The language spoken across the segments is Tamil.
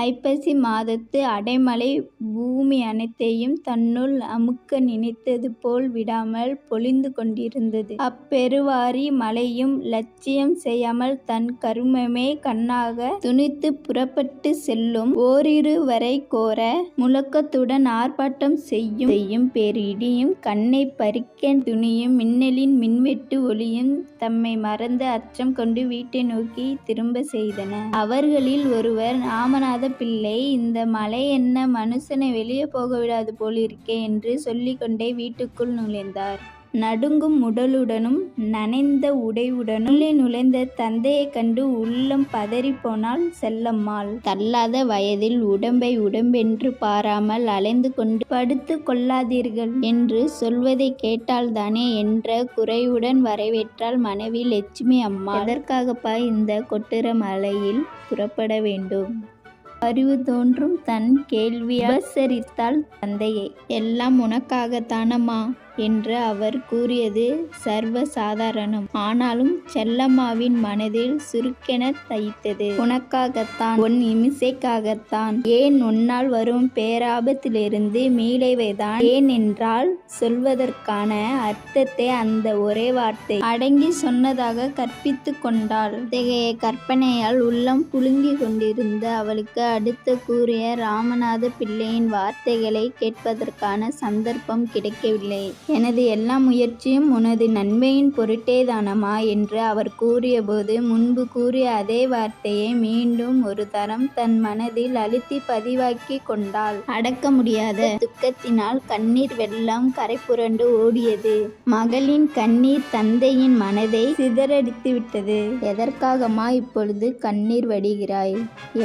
ஐப்பசி மாதத்து அடைமழை பூமி அனைத்தையும் தன்னுள் அமுக்க நினைத்தது போல் விடாமல் பொழிந்து கொண்டிருந்தது. அப்பெருவாரி மழையும் லட்சியம் செய்யாமல் தன் கருமமே கண்ணாக துணித்து புறப்பட்டு செல்லும். ஓரிரு வரை கோர முழக்கத்துடன் ஆர்ப்பாட்டம் செய்யும் பேர் இடியும் கண்ணை பறிக்க துணியும் மின்னலின் மின்வெட்டு ஒளியும் தம்மை மறந்து அச்சம் கொண்டு வீட்டை நோக்கி திரும்ப செய்தன. அவர்களில் ஒருவர், ராமநாத பிள்ளை, இந்த மழை என்ன மனுஷனை வெளியே போக விடாது போலிருக்கே என்று சொல்லிக்கொண்டே வீட்டுக்குள் நுழைந்தார். நடுங்கும் உடலுடனும் நனைந்த உடையுடனும் உள்ளே நுழைந்த தந்தையைக் கண்டு உள்ளம் பதறிப்போனாள் செல்லம்மாள். தள்ளாத வயதில் உடம்பை உடம்பென்று பாராமல் அலைந்து கொண்டு படுத்து கொள்ளாதீர்கள் என்று சொல்வதை கேட்டால்தானே என்ற குறையுடன் வரவேற்றாள் மனைவி லட்சுமி அம்மா. எதற்காகப்பா இந்த கொட்டுற மழையில் புறப்பட வேண்டும்? அறிவு தோன்றும் தன் கேள்வியால் உபசரித்தாள் தந்தையை. எல்லாம் உனக்காகத்தானம்மா என்று அவர் கூறியது சர்வ சாதாரணம். ஆனாலும் செல்லம்மாவின் மனதில் சுருக்கென தைத்தது. உனக்காகத்தான், உன் இம்சைக்காகத்தான். ஏன் உன்னால் வரும் பேராபத்திலிருந்து மீளவைதான். ஏன் என்றால் சொல்வதற்கான அர்த்தத்தை அந்த ஒரே வார்த்தை அடங்கி சொன்னதாக கற்பித்து கொண்டாள். இத்தகைய கற்பனையால் உள்ளம் புழுங்கி கொண்டிருந்த அவளுக்கு அடுத்து கூறிய ராமநாத பிள்ளையின் வார்த்தைகளை கேட்பதற்கான சந்தர்ப்பம் கிடைக்கவில்லை. எனது எல்லா முயற்சியும் உனது நன்மையின் பொருட்டேதானம்மா என்று அவர் கூறியபோது முன்பு கூறிய அதே வார்த்தையை மீண்டும் ஒரு தரம் தன் மனதில் அழுத்தி பதிவாக்கி கொண்டாள். அடக்க முடியாத துக்கத்தினால் கண்ணீர் வெள்ளம் கரை புரண்டு ஓடியது. மகளின் கண்ணீர் தந்தையின் மனதை சிதறடித்துவிட்டது. எதற்காகம்மா இப்பொழுது கண்ணீர் வடிகிறாய்?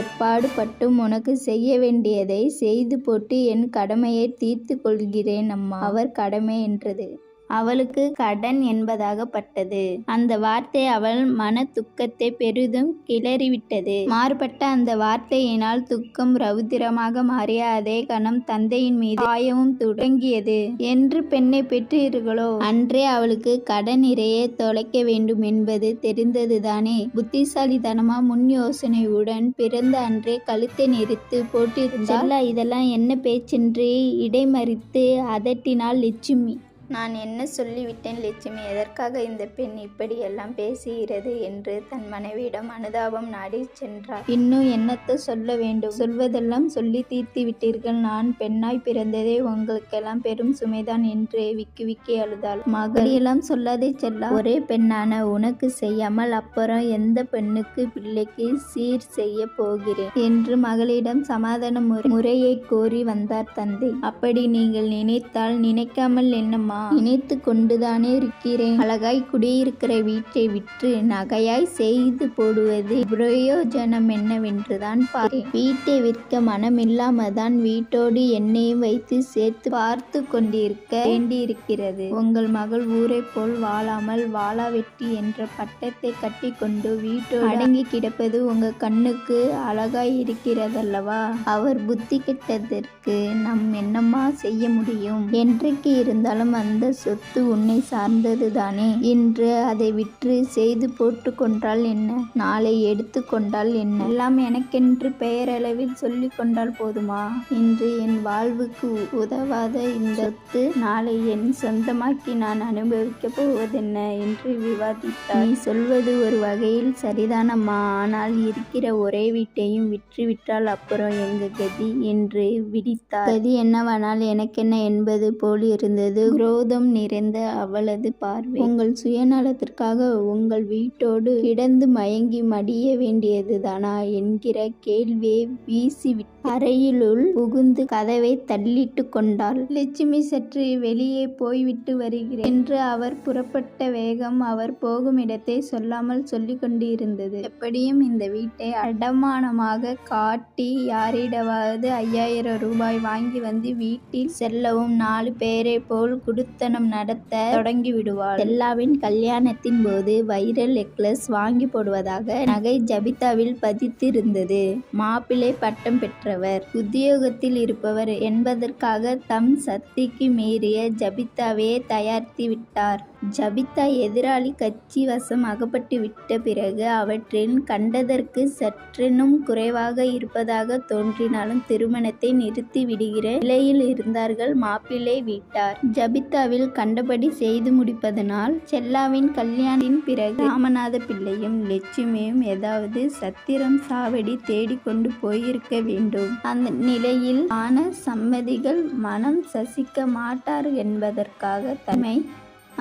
எப்பாடு பட்டும் உனக்கு செய்ய வேண்டியதை செய்து போட்டு என் கடமையை தீர்த்து கொள்கிறேன் அம்மா. அவர் கடமை என்றது அவளுக்கு கடன் என்பதாகப்பட்டது. அந்த வார்த்தை அவள் மன துக்கத்தை பெரிதும் கிளறிவிட்டது. மாறுபட்ட அந்த வார்த்தையினால் துக்கம் ரௌத்திரமாக மாறிய அதே கணம் தந்தையின் மீது பாயவும் தொடங்கியது. என்று பெண்ணை பெற்றீர்களோ அன்றே அவளுக்கு கடன் நிறைய தொலைக்க வேண்டும் என்பது தெரிந்ததுதானே. புத்திசாலித்தனமா முன் யோசனையுடன் பிறந்த அன்றே கழுத்தை நெரித்து போட்டிருந்தால் இதெல்லாம் என்ன பேச்சென்று இடைமறித்து அதட்டினாள் லட்சுமி. நான் என்ன சொல்லிவிட்டேன் லட்சுமி? எதற்காக இந்த பெண் இப்படியெல்லாம் பேசுகிறது என்று தன் மனைவியிடம் அனுதாபம் நாடி சென்றார். இன்னும் என்னத்தை சொல்ல வேண்டும்? சொல்வதெல்லாம் சொல்லி தீர்த்து விட்டீர்கள். நான் பெண்ணாய் பிறந்ததே உங்களுக்கெல்லாம் பெரும் சுமைதான் என்று விக்கி விக்கி அழுதாள். மகளியெல்லாம் சொல்லாதே செல்லா. ஒரே பெண்ணான உனக்கு செய்யாமல் அப்புறம் எந்த பெண்ணுக்கு பிள்ளைக்கு சீர் செய்ய போகிறேன் என்று மகளிடம் சமாதான முறையை கோரி வந்தார் தந்தை. அப்படி நீங்கள் நினைத்தால் நினைக்காமல் என்னம்மா? நினைத்து கொண்டுதானே இருக்கிறேன். அழகாய் குடியிருக்கிற வீட்டை விற்று நகையாய் செய்து போடுவது பிரயோஜனம் என்னவென்றுதான் பார்த்தேன். வீட்டை விற்க மனமில்லாமதான் வீட்டோடு என்னையும் வைத்து சேர்த்து பார்த்து கொண்டிருக்க வேண்டியிருக்கிறது. உங்கள் மகள் ஊரை போல் வாழாமல் வாளாவெட்டி என்ற பட்டத்தை கட்டி கொண்டு வீட்டோடு அடங்கி கிடப்பது உங்க கண்ணுக்கு அழகாய் இருக்கிறதல்லவா? அவர் புத்தி கெட்டதற்கு நம் என்னம்மா செய்ய முடியும்? என்றைக்கு இருந்தாலும் அந்த சொத்து உன்னை சார்ந்தது தானே. இன்று அதை விற்று செய்து போட்டு கொண்டால் என்ன? நாளை எடுத்து கொண்டால் என்ன? எல்லாம் எனக்கென்று பெயரளவில் சொல்லி கொண்டால் போதுமா? இன்று என் வாழ்வுக்கு உதவாத இந்த சொத்து நாளை என் சொந்தமாக்கி நான் அனுபவிக்க போவதென்ன என்று விவாதித்தார். நீ சொல்வது ஒரு வகையில் சரிதானம்மா. ஆனால் இருக்கிற ஒரே வீட்டையும் விற்றுவிட்டால் அப்புறம் எங்க கதி என்று விடித்தார். கதி என்னவானால் எனக்கென்ன என்பது போல் இருந்தது குரோதம் நிறைந்த அவளது பார்வை. உங்கள் சுயநலத்திற்காக உங்கள் வீட்டோடு கிடந்து மயங்கி மடிய வேண்டியதுதானா என்கிற கேள்வியை வீசிவிட்டு அறையிலுள் புகுந்து கதவை தள்ளிட்டு கொண்டாள். லட்சுமி சற்று வெளியே போய்விட்டு வருகிறேன் என்று அவர் புறப்பட்ட வேகம் அவர் போகும் இடத்தை சொல்லாமல் சொல்லிக் கொண்டிருந்தது. எப்படியும் இந்த வீட்டை அடமானமாக காட்டி யாரிடவாவது 5000 ரூபாய் வாங்கி வந்து வீட்டில் செல்லவும் 4 பேரை போல் குடுத்தனம் நடத்த தொடங்கி விடுவாள். செல்லாவின் கல்யாணத்தின் போது வைர நெக்லஸ் வாங்கி போடுவதாக நகை ஜபிதாவில் பதித்திருந்தது. மாப்பிள்ளை பட்டம் பெற்றவர், உத்தியோகத்தில் இருப்பவர் என்பதற்காக தம் சக்திக்கு மீறிய ஜபிதாவையே தயாரித்து விட்டார். ஜபிதா எதிராளி கட்சி வசம் அகப்பட்டு விட்ட பிறகு அவற்றில் கண்டதற்கு சற்றெனும் குறைவாக இருப்பதாக தோன்றினாலும் திருமணத்தை நிறுத்தி விடுகிற நிலையில் இருந்தார்கள் மாப்பிள்ளை வீட்டார். ஜபிதாவில் கண்டபடி செய்து முடிப்பதனால் செல்லாவின் கல்யாணத்தின் பிறகு ராமநாத பிள்ளையும் லட்சுமியும் ஏதாவது சத்திரம் சாவடி தேடிக்கொண்டு போயிருக்க வேண்டும். அந்த நிலையில் ஆன சம்மதிகள் மனம் சசிக்க மாட்டார் என்பதற்காக தம்மை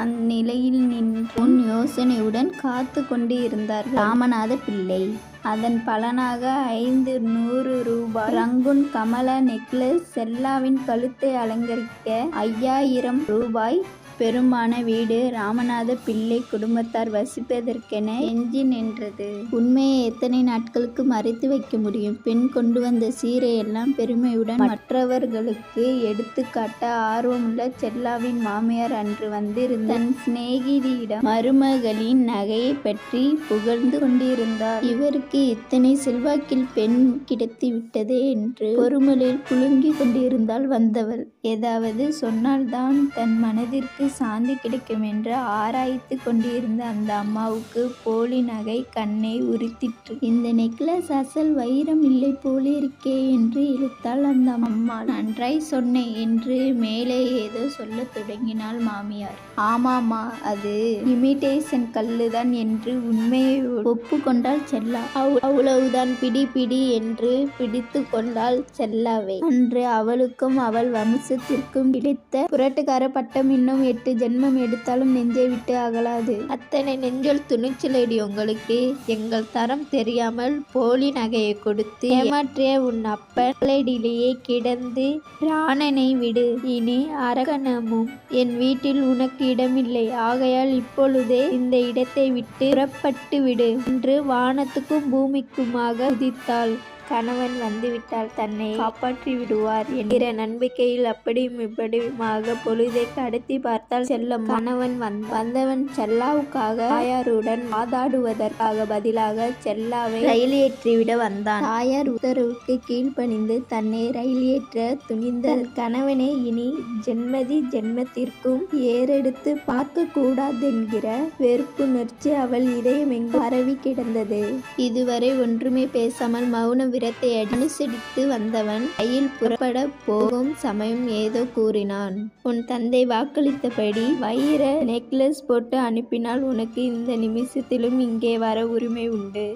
அந்நிலையில் நின்று யோசனையுடன் காத்து கொண்டு இருந்தார் ராமநாத பிள்ளை. அதன் பலனாக 500 ரூபாய் ரங்குன் கமல நெக்லஸ், செல்லாவின் கழுத்தை அலங்கரிக்க 5000 ரூபாய் பெருமான வீடு ராமநாத பிள்ளை குடும்பத்தார் வசிப்பதற்கென எஞ்சி நின்றது. உண்மையை எத்தனை நாட்களுக்கு மறைத்து வைக்க முடியும்? பெண் கொண்டு வந்த சீரையெல்லாம் பெருமையுடன் மற்றவர்களுக்கு எடுத்துக்காட்ட ஆர்வமுள்ள செல்லாவின் மாமியார் அன்று வந்திருந்த தன் சிநேகிதியிடம் மருமகளின் நகையை பற்றி புகழ்ந்து கொண்டிருந்தார். இவருக்கு இத்தனை செல்வாக்கில் பெண் கிடைத்து விட்டதே என்று பொறுமலில் குலுங்கி கொண்டிருந்தால் வந்தவள். ஏதாவது சொன்னால்தான் தன் மனதிற்கு சாந்தி கிடைக்கும் என்று ஆராய்த்து கொண்டிருந்த அந்த அம்மாவுக்கு போலி நகை கண்ணை உறுத்திற்று. இந்த நெக்லஸ் அசல் வைரம் இல்லை போலிருக்கே என்று இழுத்தாள் அந்த அம்மா. நன்றாய் சொன்னேன் என்று மேலே ஏதோ சொல்ல தொடங்கினாள் மாமியார். ஆமாமா, அது இமிடேஷன் கல்லுதான் என்று உண்மையை ஒப்புக்கொண்டாள் செல்லா. அவ்வளவுதான், பிடி பிடி என்று பிடித்து கொண்டாள் செல்லாவை. அன்று அவளுக்கும் அவள் வம்சத்திற்கும் கிடைத்த புரட்டுக்கார பட்டம் இன்னும் 8 ஜென்மம் எடுத்தாலும் நெஞ்சை விட்டு அகலாது. அத்தனை நெஞ்சல் துணிச்சலடி உங்களுக்கு. எங்கள் தரம் தெரியாமல் போலி நகையை கொடுத்து ஏமாற்றிய உன் அப்பலடியிலேயே கிடந்து ராணனை விடு. இனி அரக்கணமும் என் வீட்டில் உனக்கு இடமில்லை. ஆகையால் இப்பொழுதே இந்த இடத்தை விட்டு புறப்பட்டு விடு என்று வானத்துக்கும் பூமிக்குமாக குதித்தாள். கணவன் வந்துவிட்டால் தன்னை காப்பாற்றி விடுவார் என்கிற நம்பிக்கையில் அப்படியும் இப்படியுமாக பொழுதை கடத்தி பார்த்தால் செல்லம். கணவன் வந்தவன் செல்லாவுக்காக தாயாருடன் வாதாடுவதற்காக பதிலாக செல்லாவை ரயில் ஏற்றிவிட வந்தான். தாயார் உத்தரவுக்கு கீழ்ப்பணிந்து தன்னை ரயில் ஏற்ற துணிந்த கணவனை இனி ஜென்மத்திற்கும் ஏறெடுத்து பார்க்க கூடாதென்கிற வெறுப்புணர்ச்சி அவள் இதயமெங்கு பரவி கிடந்தது. இதுவரை ஒன்றுமே பேசாமல் மௌன விரத்தை அனுசரித்து வந்தவன் ரயில் புறப்பட போகும் சமயம் ஏதோ கூறினான். உன் தந்தை வாக்களித்தபடி வைர நெக்லஸ் போட்டு அனுப்பினால் உனக்கு இந்த நிமிஷத்திலும் இங்கே வர உரிமை உண்டு.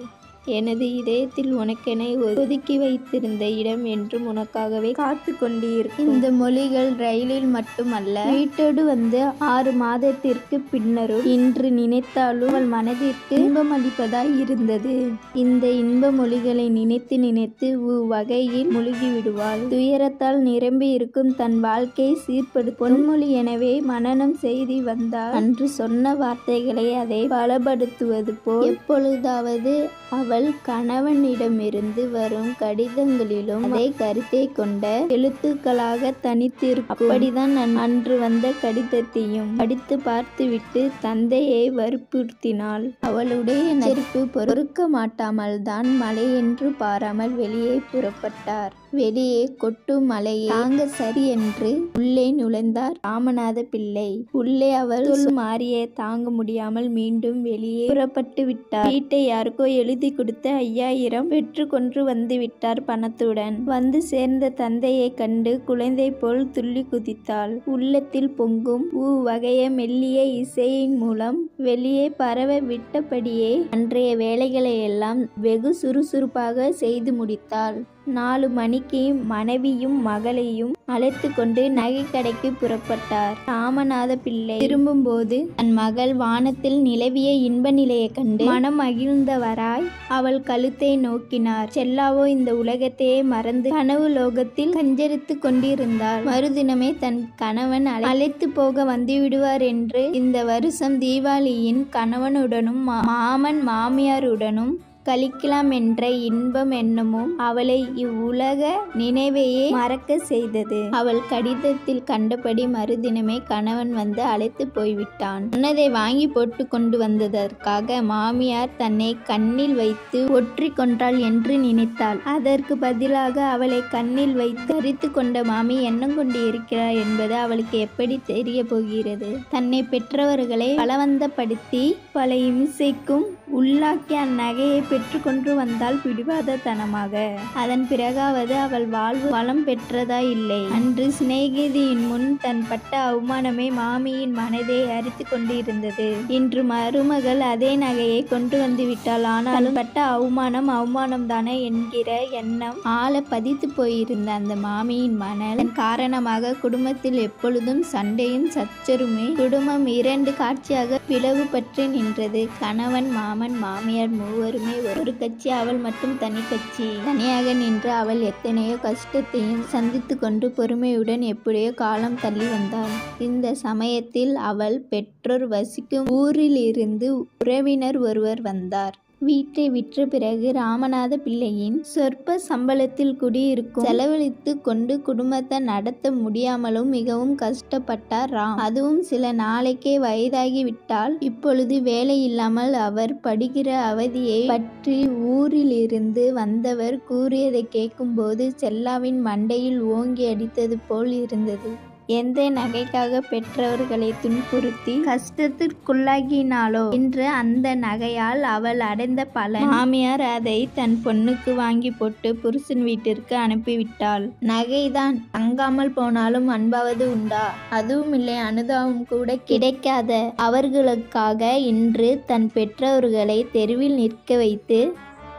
எனது இதயத்தில் உனக்கென ஒதுக்கி வைத்திருந்த இடம் என்றும் உனக்காகவே காத்து கொண்டிருக்கும். இந்த மொழிகள் ரயிலில் மட்டுமல்ல, வீட்டோடு வந்து 6 மாதத்திற்கு பின்னரும் இன்று நினைத்தாலும் அவள் மனதிற்கு இன்பமளிப்பதாய் இருந்தது. இந்த இன்ப மொழிகளை நினைத்து நினைத்து வகையில் முழுகிவிடுவாள். துயரத்தால் நிரம்பி இருக்கும் தன் வாழ்க்கையை சீர்படுத்த பொன்மொழி எனவே மனனம் செய்து வந்தாள். அன்று சொன்ன வார்த்தைகளை அதை பலப்படுத்துவது போல் எப்பொழுதாவது அவள் கணவனிடமிருந்து வரும் கடிதங்களிலும் அதே கருத்தை கொண்ட எழுத்துக்களாக தனித்திருக்கும். அப்படிதான் அன்று வந்த கடிதத்தையும் படித்து பார்த்துவிட்டு தந்தையை வற்புறுத்தினாள். அவளுடைய நெருப்பு பொறுக்க மாட்டாமல் தான் மழை என்று பாராமல் வெளியே புறப்பட்டார். வெளியே கொட்டும் மழையை தாங்க சரி என்று உள்ளே நுழைந்தார் ராமநாத பிள்ளை. உள்ளே அவள் மாறியே தாங்க முடியாமல் மீண்டும் வெளியே புறப்பட்டு விட்டார். வீட்டை யாருக்கோ எழுதி கொடுத்த 5000 பெற்று கொண்டு வந்து விட்டார் பணத்துடன். வந்து சேர்ந்த தந்தையை கண்டு குழந்தை போல் துள்ளி குதித்தாள். உள்ளத்தில் பொங்கும் வகைய மெல்லிய இசையின் மூலம் வெளியே பரவ விட்டபடியே அன்றைய வேலைகளை எல்லாம் வெகு சுறுசுறுப்பாக செய்து முடித்தாள். 4 மணிக்கு மனைவியும் மகளையும் அழைத்து கொண்டு நகைக்கடைக்கு புறப்பட்டார் ராமநாத பிள்ளை. திரும்பும்போது தன் மகள் வானத்தில் நிலவிய இன்ப நிலையை கண்டு மனம் மகிழ்ந்தவராய் அவள் கழுத்தை நோக்கினார். செல்லாவோ இந்த உலகத்தையே மறந்து கனவு லோகத்தில் கஞ்சரித்து கொண்டிருந்தாள். மறுதினமே தன் கணவன் அழைத்து போக வந்துவிடுவார் என்று இந்த வருஷம் தீபாவளியின் கணவனுடனும் மாமன் மாமியாருடனும் கழிக்கலாம் என்ற இன்பம் எண்ணமும் அவளை இவ்வுலக நினைவையே மறக்க செய்தது. அவள் கடிதத்தில் கண்டபடி மறுதினமே கணவன் வந்து அழைத்து போய்விட்டான். சொன்னதை வாங்கி போட்டு கொண்டு வந்ததற்காக மாமியார் தன்னை கண்ணில் வைத்து ஒற்றி கொண்டாள் என்று நினைத்தாள். அதற்கு பதிலாக அவளை கண்ணில் வைத்து தரித்து கொண்ட மாமி எண்ணம் கொண்டு இருக்கிறார் என்பது அவளுக்கு எப்படி தெரிய போகிறது? தன்னை பெற்றவர்களை பலவந்தப்படுத்தி பல இம்சைக்கும் உள்ளாக்கி அந்நகையை பெற்றுக்கொண்டு வந்தால் பிடிவாதத்தனமாக. அதன் பிறகாவது அவள் வாழ்வு வளம் பெற்றதா இல்லை. அன்று சிநேகிதியின் முன் தன் பட்ட அவமானமே மாமியின் மனதை அரித்து கொண்டு இருந்தது. இன்று மருமகள் அதே நகையை கொண்டு வந்து விட்டாள். ஆனாலும் பட்ட அவமானம் தானே என்கிற எண்ணம் ஆழ பதித்து போயிருந்த அந்த மாமியின் மனதன் காரணமாக குடும்பத்தில் எப்பொழுதும் சண்டையும் சச்சருமே. குடும்பம் இரண்டு காட்சியாக பிளவுபட்டு நின்றது. கணவன் மாமன் மாமியார் மூவருமே ஒரு கட்சி, அவள் மட்டும் தனி கட்சி. தனியாக நின்று அவள் எத்தனையோ கஷ்டத்தையும் சந்தித்து கொண்டு பொறுமையுடன் எப்படியோ காலம் தள்ளி வந்தாள். இந்த சமயத்தில் அவள் பெற்றோர் வசிக்கும் ஊரில் இருந்து உறவினர் ஒருவர் வந்தார். வீட்டை விற்ற பிறகு ராமநாத பிள்ளையின் சொற்ப சம்பளத்தில் குடியிருக்கும் செலவழித்து கொண்டு குடும்பத்தை நடத்த முடியாமலும் மிகவும் கஷ்டப்பட்டார் ராம். அதுவும் சில நாளைக்கே வயதாகிவிட்டால். இப்பொழுது வேலை இல்லாமல் அவர் படுகிற அவதியை பற்றி ஊரில் இருந்து வந்தவர் கூறியதை கேட்கும்போது செல்லாவின் மண்டையில் ஓங்கி அடித்தது போல் இருந்தது. எந்த நகைக்காக பெற்றவர்களை துன்புறுத்தி கஷ்டத்திற்குள்ளாகினாளோ இன்று அந்த நகையால் அவள் அடைந்த பலன். மாமியார் அதை தன் பொண்ணுக்கு வாங்கி போட்டு புருஷன் வீட்டிற்கு அனுப்பிவிட்டாள். நகைதான் தங்காமல் போனாலும் அன்பாவது உண்டா? அதுவும் இல்லை, அனுதாபம் கூட கிடைக்காத அவர்களுக்காக இன்று தன் பெற்றவர்களை தெருவில் நிற்க வைத்து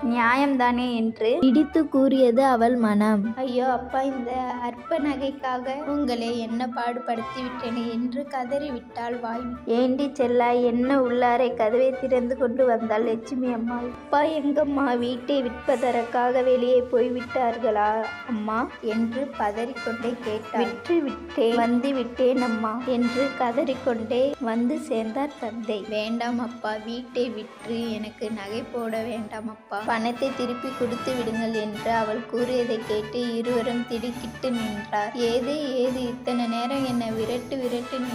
நியாயம்தானே என்று இடித்து கூறியது அவள் மனம். ஐயோ அப்பா, இந்த அற்ப நகைக்காக உங்களை என்ன பாடுபடுத்தி விட்டேனே என்று கதறிவிட்டாள் வாய். ஏண்டி செல்லா, என்ன உள்ளாரை கதவை திறந்து கொண்டு வந்தாள் லட்சுமி அம்மா. அப்பா எங்கம்மா? வீட்டை விற்பதற்காக வெளியே போய்விட்டார்களா அம்மா என்று பதறிக்கொண்டே கேட்டாள். விற்று விட்டேன், வந்து விட்டேன் அம்மா என்று கதறிக்கொண்டே வந்து சேர்ந்தார் தந்தை. வேண்டாம் அப்பா, வீட்டை விற்று எனக்கு நகை போட வேண்டாம் அப்பா, பணத்தை திருப்பி கொடுத்து விடுங்கள் என்று அவள் கூறியதை கேட்டு இருவரும் திடுக்கிட்டு நின்றார். ஏது இத்தனை நேரம் என்னை விரட்டு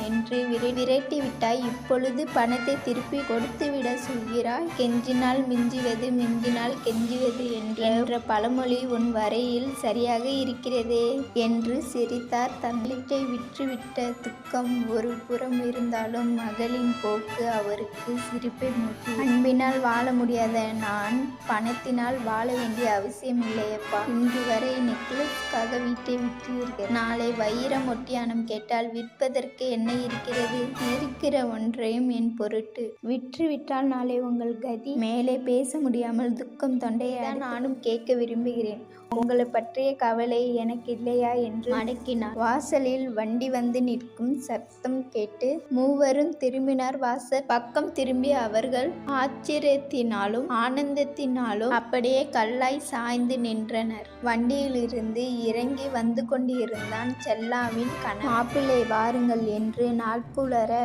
என்று விரட்டி விட்டாய், இப்பொழுது பணத்தை திருப்பி கொடுத்து விட சொல்கிறாய்? கெஞ்சினால் மிஞ்சுவது, மிஞ்சினால் கெஞ்சுவது என்ற பழமொழி உன் வரையில் சரியாக இருக்கிறதே என்று சிரித்தார். தந்தையை விற்றுவிட்ட துக்கம் ஒரு புறம் இருந்தாலும் மகளின் போக்கு அவருக்கு சிரிப்பை மூட்டி. அன்பினால் வாழ முடியாத நான் பணத்தினால் வாழ வேண்டிய அவசியம் இல்லையப்பா. இன்று வரை நெக்லஸ்க்காக வீட்டை விற்றீர்கள், நாளை வைரம் ஒட்டியானம் கேட்டால் விற்பதற்கு என்ன இருக்கிறது? இருக்கிற ஒன்றையும் என் பொருட்டு விற்றுவிட்டால் நாளை உங்கள் கதி. மேலே பேச முடியாமல் துக்கம் தொண்டையை நானும் கேட்க விரும்புகிறேன். உங்களை பற்றிய கவலை எனக்கு இல்லையா என்று மடக்கினார். வாசலில் வண்டி வந்து நிற்கும் சத்தம் கேட்டு மூவரும் திரும்பினார். வாசல் பக்கம் திரும்பி அவர்கள் ஆச்சரியத்தினாலும் ஆனந்தத்தினாலும் அப்படியே கல்லாய் சாய்ந்து நின்றனர். வண்டியிலிருந்து இறங்கி வந்து கொண்டிருந்தான் செல்லாவின் கணவன். மாப்பிள்ளை வாருங்கள் என்று நாட்குளர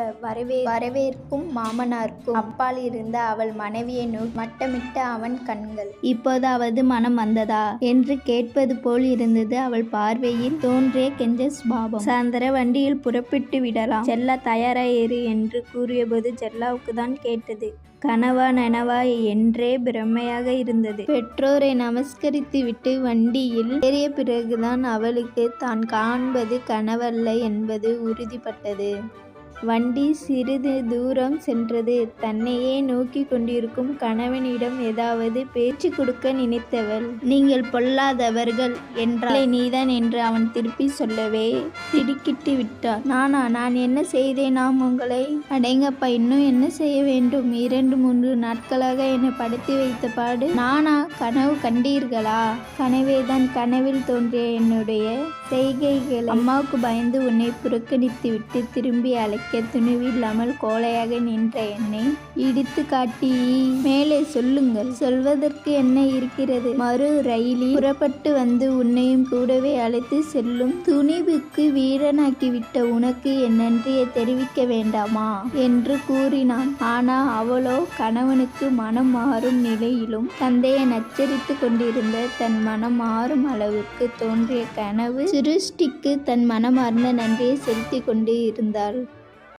வரவேற்கும் மாமனாருக்கும் அப்பால் இருந்த அவள் மனைவியை நோக்கி மட்டமிட்ட அவன் கண்கள். இப்போதாவது மனம் வந்ததா என்று கேட்பது போல் இருந்தது அவள் பார்வையில் தோன்றிய கெஞ்ச சுபாவம். சாயந்தர வண்டியில் புறப்பட்டு விடலாம், செல்லா தயாராயிரு என்று கூறியபோது செல்லாவுக்கு தான் கேட்டது. கனவா நனவா என்றே பிரமையாக இருந்தது. பெற்றோரை நமஸ்கரித்து விட்டு வண்டியில் ஏறிய பிறகுதான் அவளுக்கு தான் காண்பது கனவல்ல என்பது உறுதிப்பட்டது. வண்டி சிறிது தூரம் சென்றது. தன்னையே நோக்கி கொண்டிருக்கும் கணவனிடம் ஏதாவது பேச்சு கொடுக்க நினைத்தவள், நீங்கள் பொல்லாதவர்கள் என்றாலே நீதான் என்று அவன் திருப்பி சொல்லவே திடுக்கிட்டு விட்டார். நான் என்ன செய்தேன்? நாம் உங்களை அடேங்கப்பா, இன்னும் என்ன செய்ய வேண்டும்? 2-3 நாட்களாக என்னை படுத்தி வைத்த பாடு. நானா? கனவு கண்டீர்களா? கனவேதான். கனவில் தோன்றிய என்னுடைய செய்கைகள் அம்மாவுக்கு பயந்து உன்னை புறக்கணித்து விட்டு திரும்பி அழைக்க துணிவில்லாமல் கோழையாக நின்ற என்னை இடித்து காட்டி, மேலே சொல்லுங்கள், சொல்வதற்கு என்ன இருக்கிறது? மறு ரயிலில் புறப்பட்டு வந்து உன்னையும் கூடவே அழைத்து செல்லும் துணிவுக்கு வீரனாக்கிவிட்ட உனக்கு என் நன்றியை தெரிவிக்க வேண்டாமா என்று கூறினான். ஆனா அவளோ கணவனுக்கு மனம் மாறும் நிலையிலும் தந்தையை நச்சரித்து கொண்டிருந்த தன் மனம் மாறும் அளவுக்கு தோன்றிய கனவு சிருஷ்டிக்கு தன் மனமார்ந்த நன்றியை செலுத்திக் கொண்டு இருந்தாள்.